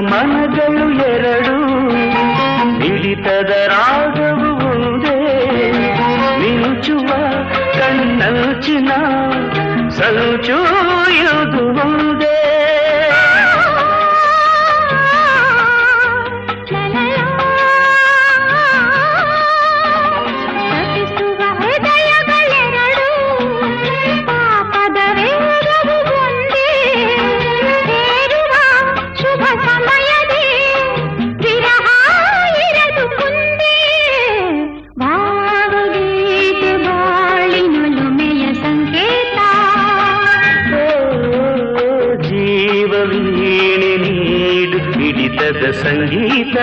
ಮನಗಳು ಎರಡು ಮಿಡಿತದ ರಾಗವು ಒಂದೇ ಮಿಂಚುವ ಕಣ್ಣಂಚಿನ ಸಂಚು ಇದು ಒಂದೇ ಸಂಗೀತ